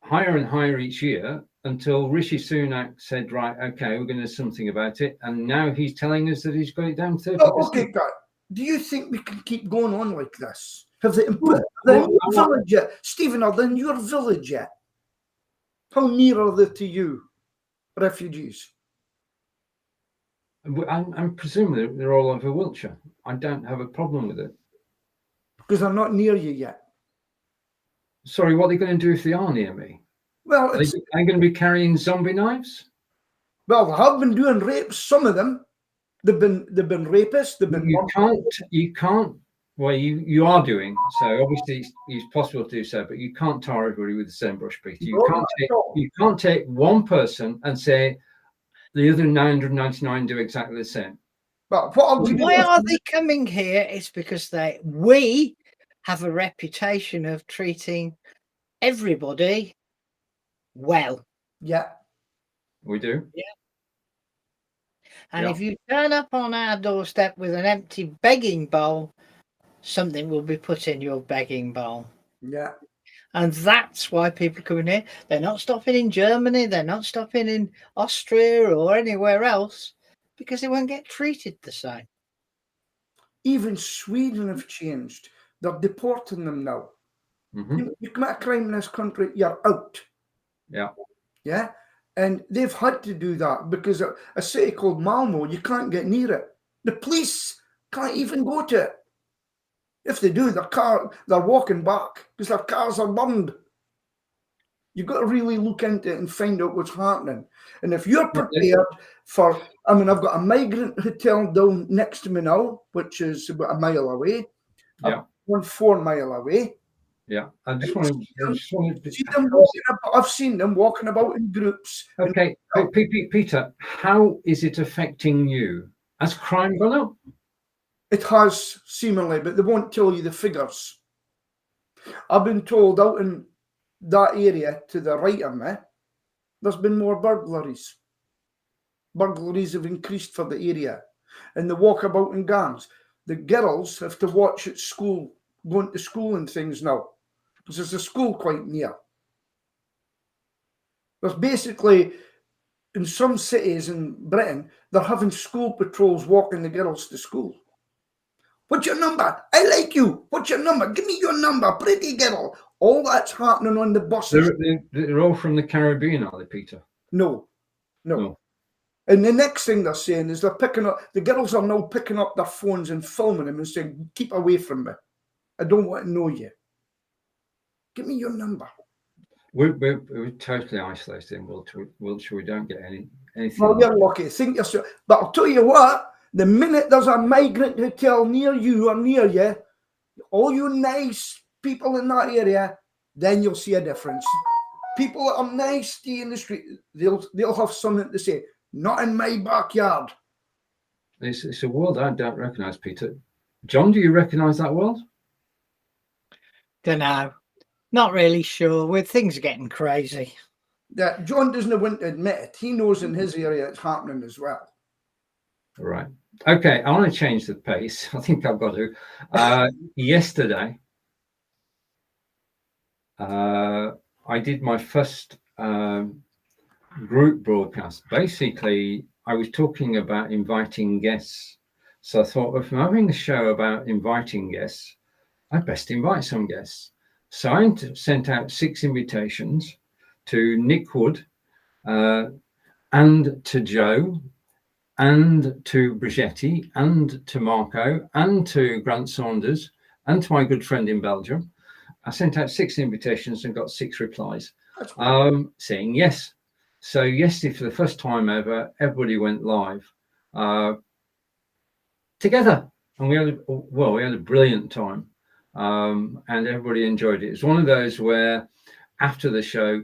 higher and higher each year until Rishi Sunak said, right, okay, we're going to do something about it. And now he's telling us that he's got it down to 30%.
Oh, okay, God. Do you think we can keep going on like this? Have they in your village yet? Stephen, are they in your village yet? How near are they to you, refugees?
I'm presuming they're all over Wiltshire. I don't have a problem with it.
Because they're not near you yet.
Sorry, what are they going to do if they are near me?
Well,
are they going to be carrying zombie knives?
Well, they have been doing rapes. Some of them, they've been rapists. They've been.
You can't. Well, you are doing so. Obviously, it's possible to do so, but you can't tar everybody with the same brush, Peter. You can't take one person and say the other 999 do exactly the same.
But
why are they coming here? It's because we have a reputation of treating everybody well.
Yeah.
We do.
Yeah. And if you turn up on our doorstep with an empty begging bowl, something will be put in your begging bowl.
Yeah.
And that's why people are coming here. They're not stopping in Germany. They're not stopping in Austria or anywhere else because they won't get treated the same.
Even Sweden have changed. They're deporting them now.
Mm-hmm.
You commit a crime in this country, you're out.
Yeah.
Yeah. And they've had to do that because a city called Malmo, you can't get near it. The police can't even go to it. If they do, they're walking back because their cars are burned. You've got to really look into it and find out what's happening. And if you're prepared for, I've got a migrant hotel down next to me now, which is about a mile away.
Yeah.
4 mile away.
Yeah. I just want to
see them walking about. I've seen them walking about in groups.
Okay. Peter, how is it affecting you? Has crime gone up?
It has, seemingly, but they won't tell you the figures. I've been told out in that area to the right of me, there's been more burglaries. Burglaries have increased for the area. And the walkabout in gangs. The girls have to watch at school, going to school and things now. Because there's a school quite near. There's basically, in some cities in Britain, they're having school patrols walking the girls to school. What's your number? I like you. What's your number? Give me your number, pretty girl. All that's happening on the buses.
They're all from the Caribbean, are they, Peter?
No. And the next thing they're saying is they're picking up, the girls are now picking up their phones and filming them and saying, keep away from me. I don't want to know you. Give me your number.
We're totally isolated in Wiltshire. We don't get anything.
Well, you're lucky. Think yourself. But I'll tell you what, the minute there's a migrant hotel near you or near you, all you nice people in that area, then you'll see a difference. People that are nice, stay in the street, they'll have something to say. Not in my backyard.
It's a world I don't recognise, Peter. John, do you recognise that world?
Don't know. Not really sure. With things are getting crazy.
Yeah, John doesn't want to admit it. He knows in his area it's happening as well.
Right. Okay, I want to change the pace. I think I've got to. Yesterday, I did my first group broadcast. Basically, I was talking about inviting guests. So I thought, if I'm having a show about inviting guests, I'd best invite some guests. So I sent out 6 invitations to Nick Wood and to Joe and to Brigetti and to Marco and to Grant Saunders and to my good friend in Belgium. I sent out 6 invitations and got 6 replies saying yes. So yesterday, for the first time ever, everybody went live together, and we had a brilliant time, and everybody enjoyed it. It's one of those where after the show,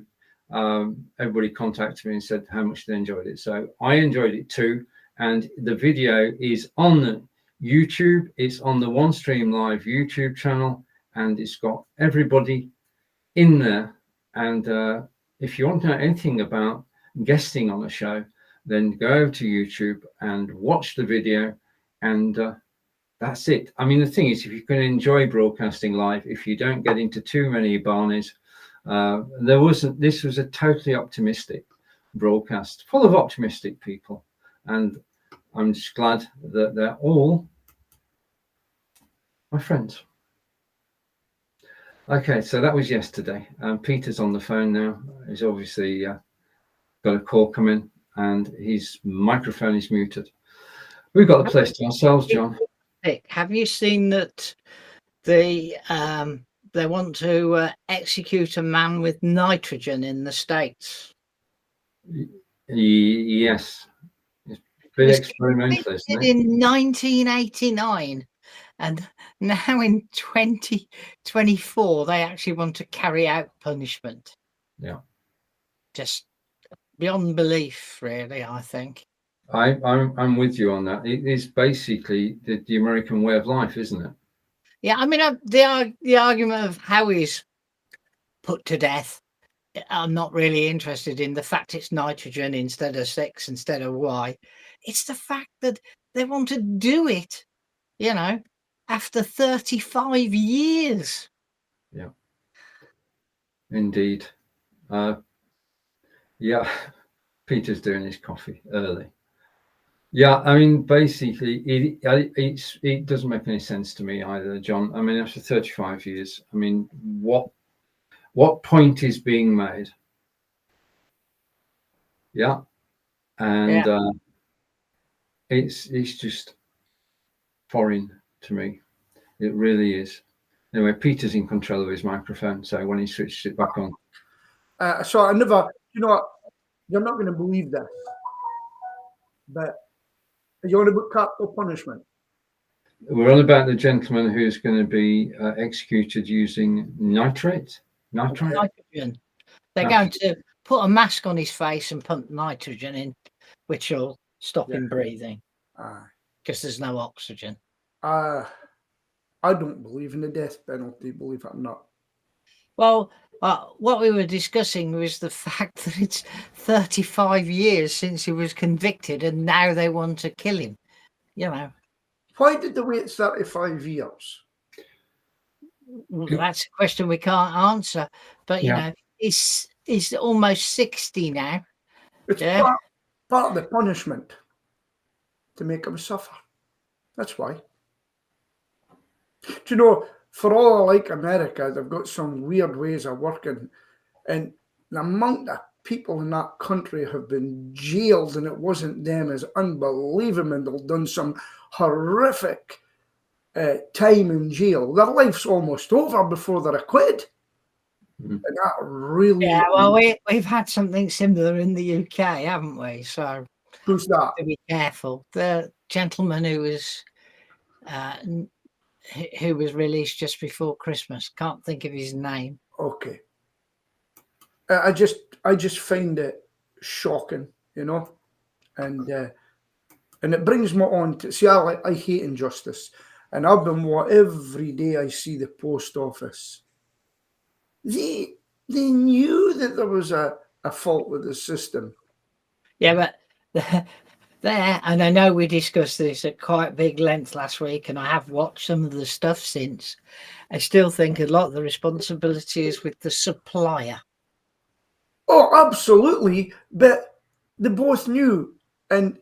everybody contacted me and said how much they enjoyed it. So I enjoyed it too, and the video is on YouTube. It's on the One Stream Live YouTube channel, and it's got everybody in there. And if you want to know anything about guesting on a show, then go over to YouTube and watch the video, and that's it. I mean, the thing is, if you can enjoy broadcasting live, if you don't get into too many barneys, this was a totally optimistic broadcast, full of optimistic people, and I'm just glad that they're all my friends. Okay, so that was yesterday. Peter's on the phone now. He's obviously got a call coming, and his microphone is muted. We've got the place to ourselves, John.
Have you seen that they want to execute a man with nitrogen in the States?
Yes. It's a bit experimental, isn't it?
In 1989. And now in 2024, they actually want to carry out punishment.
Yeah.
Just beyond belief, really, I think.
I'm with you on that. It is basically the American way of life, isn't it?
Yeah, I mean, the argument of how he's put to death, I'm not really interested in. The fact it's nitrogen instead of 6 instead of Y. It's the fact that they want to do it, after 35 years.
Yeah. Indeed. Yeah. Peter's doing his coffee early. Yeah, I mean, basically, it doesn't make any sense to me either, John. I mean, after 35 years, I mean, what point is being made? Yeah, and it's just foreign to me. It really is. Anyway, Peter's in control of his microphone, so when he switches it back on.
So I never, what, you're not going to believe this, but you want to book capital punishment?
We're on about the gentleman who's going to be executed using nitrate.
Nitrogen. They're going to put a mask on his face and pump nitrogen in, which will stop him breathing because there's no oxygen.
I don't believe in the death penalty, believe it or not.
Well, what we were discussing was the fact that it's 35 years since he was convicted, and now they want to kill him.
Why did they wait 35 years?
Well, that's a question we can't answer. But he's almost 60 now.
It's part of the punishment to make him suffer. That's why. Do you know, for all I like America, they've got some weird ways of working, and the amount of people in that country have been jailed, and it wasn't them, is unbelievable. And they've done some horrific time in jail. Their life's almost over before they're acquitted. And that really...
Yeah, well, we've had something similar in the UK, haven't we? So
who's that?
To be careful. The gentleman who was released just before Christmas. Can't think of his name.
Okay. I just find it shocking, and And it brings me on to see, I hate injustice. And I've been every day I see the post office. They knew that there was a fault with the system.
Yeah, but there, and I know we discussed this at quite big length last week, and I have watched some of the stuff since. I still think a lot of the responsibility is with the supplier.
Oh, absolutely. But they both knew. And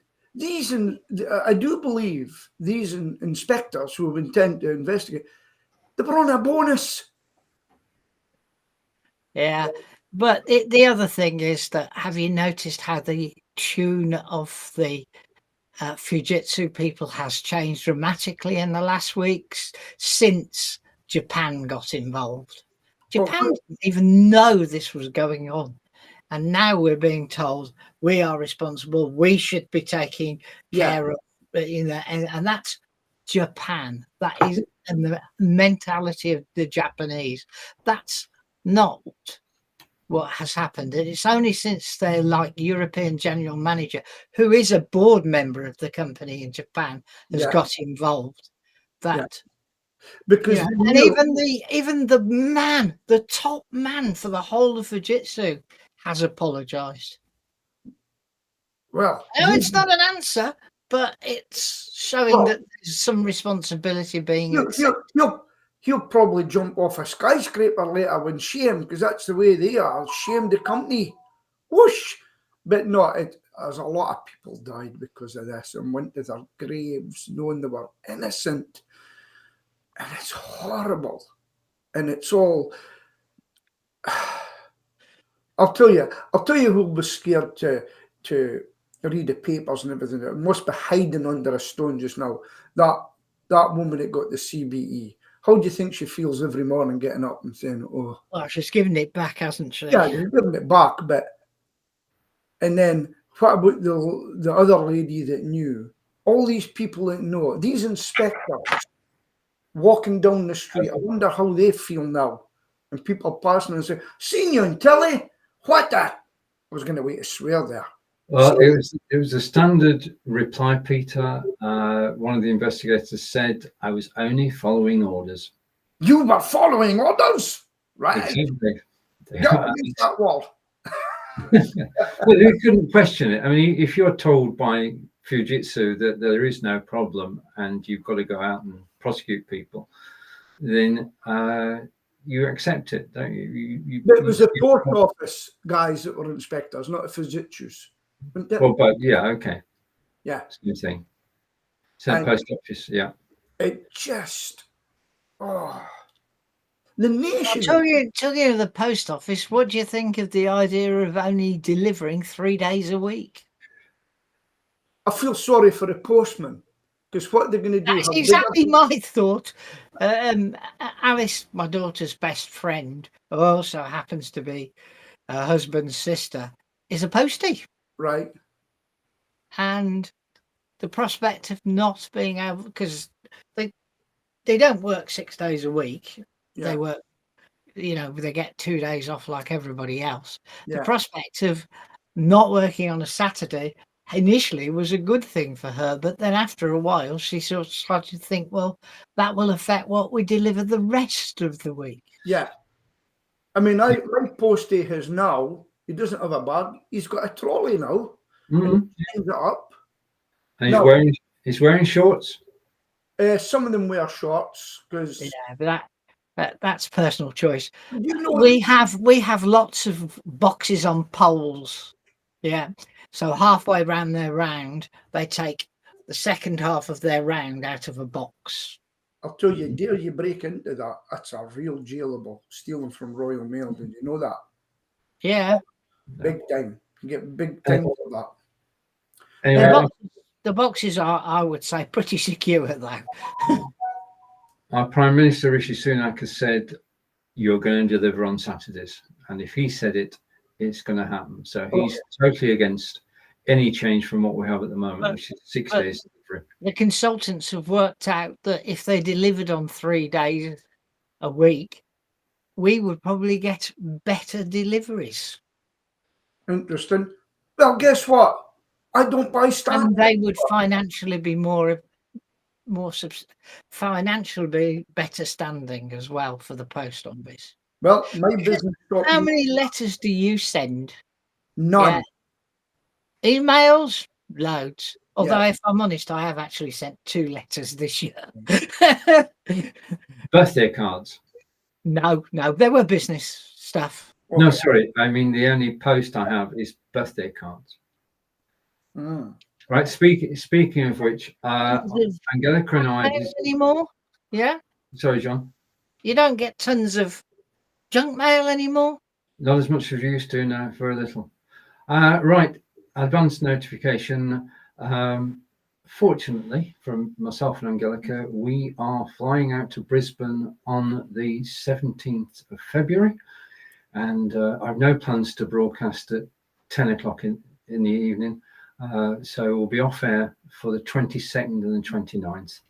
I do believe these inspectors who have intent to investigate, they were on a bonus.
Yeah, but the other thing is that, have you noticed how the tune of the Fujitsu people has changed dramatically in the last weeks since Japan got involved? Japan didn't even know this was going on. And now we're being told we are responsible. We should be taking care of, and that's Japan. That is, and the mentality of the Japanese. That's not what has happened. And it's only since their European general manager, who is a board member of the company in Japan, has got involved. That
because
and even the top man for the whole of Fujitsu has apologized.
Well,
no, it's not an answer, but it's showing that there's some responsibility being accepted.
He'll probably jump off a skyscraper later when shame, because that's the way they are. Shame the company. Whoosh! But no, there's a lot of people died because of this and went to their graves knowing they were innocent. And it's horrible. And it's all... I'll tell you who was scared to read the papers and everything. It must be hiding under a stone just now. That woman that got the CBE. How do you think she feels every morning getting up and saying, oh...
Well, she's given it back, hasn't she?
Yeah, she's given it back, but... And then, what about the other lady that knew? All these people that know, these inspectors walking down the street, I wonder how they feel now. And people passing and say, seen you on telly? What the... I was going to wait to swear there.
Well, it was a standard reply, Peter. One of the investigators said, I was only following orders.
You were following orders? Right.
Exactly.
That wall.
Well, you couldn't question it. I mean, if you're told by Fujitsu that there is no problem and you've got to go out and prosecute people, then you accept it, don't you?
It was the post office guys that were inspectors, not the Fujitsus.
Well, but yeah, okay.
Yeah.
Same thing. Same post office, yeah.
It just... Oh... The nation...
Talking of the post office, what do you think of the idea of only delivering 3 days a week?
I feel sorry for the postman, because what they're going to do...
That's exactly my thought. Alice, my daughter's best friend, who also happens to be her husband's sister, is a postie.
Right.
And the prospect of not being able... Because they don't work 6 days a week. Yeah. They work, they get 2 days off like everybody else. Yeah. The prospect of not working on a Saturday initially was a good thing for her, but then after a while she sort of started to think, well, that will affect what we deliver the rest of the week.
Yeah. I mean, my postie has now, he doesn't have a bag, he's got a trolley now.
Mm-hmm.
And he hangs it up.
And he's wearing shorts.
Some of them wear shorts because...
Yeah, but that's personal choice. We have lots of boxes on poles. Yeah. So halfway around their round, they take the second half of their round out of a box.
I'll tell you, dare you break into that, that's a real jailable. Stealing from Royal Mail, did you know that?
Yeah.
Big time. You get big time for that.
Anyway, the boxes are, I would say, pretty secure though.
Our Prime Minister Rishi Sunak has said you're going to deliver on Saturdays, and if he said it, it's going to happen. So he's totally against any change from what we have at the moment, which is 6 days delivery.
The consultants have worked out that if they delivered on 3 days a week, we would probably get better deliveries.
Interesting. Well, guess what? I don't buy stamps.
And they would financially be financially better standing as well for the post office.
Well, my business stopped.
How many letters do you send?
None.
Yeah. Emails? Loads. Although,
Yeah.
if I'm honest, I have actually sent 2 letters this year.
Birthday cards.
No, there were business stuff.
No,
Okay.
sorry. I mean, the only post I have is birthday cards.
Mm.
Right. Speaking of which, Angelica and I.
Anymore? Yeah.
Sorry, John.
You don't get tons of junk mail anymore.
Not as much as you used to now. Very little. Right. Advanced notification. Fortunately, from myself and Angelica, we are flying out to Brisbane on the 17th of February, and I've no plans to broadcast at 10 o'clock in the evening. So we'll be off air for the 22nd and the 29th.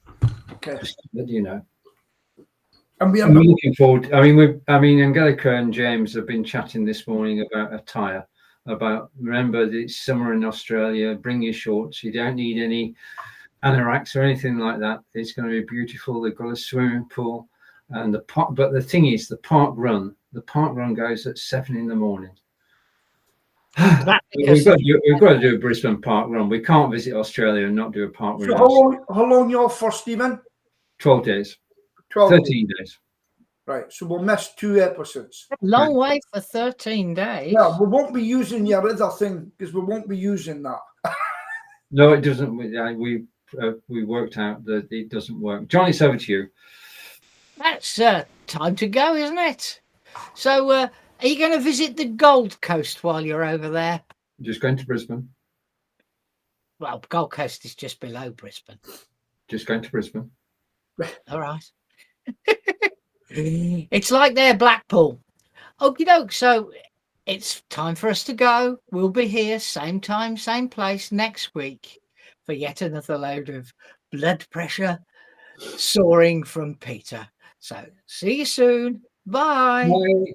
Okay.
Just to let you know.
And we are
And we're looking forward. I mean, Angelica and James have been chatting this morning about attire. Remember, it's summer in Australia. Bring your shorts. You don't need any anoraks or anything like that. It's going to be beautiful. They've got a swimming pool, and but the thing is, the park run goes at 7 in the morning. We've got to do a Brisbane park run. We can't visit Australia and not do a park run.
So how long you're for, Stephen?
12 days. 13 days.
Right. So we'll miss 2 episodes.
Long way for 13 days.
Yeah, we won't be using your other thing because we won't be using that.
No, it doesn't. We worked out that it doesn't work. John, it's over to you.
That's time to go, isn't it? So, are you going to visit the Gold Coast while you're over there?
Just going to Brisbane.
Well, Gold Coast is just below Brisbane.
Just going to Brisbane.
All right. It's like their Blackpool. Okie doke. So it's time for us to go. We'll be here, same time, same place next week for yet another load of blood pressure soaring from Peter. So see you soon. Bye.
Bye.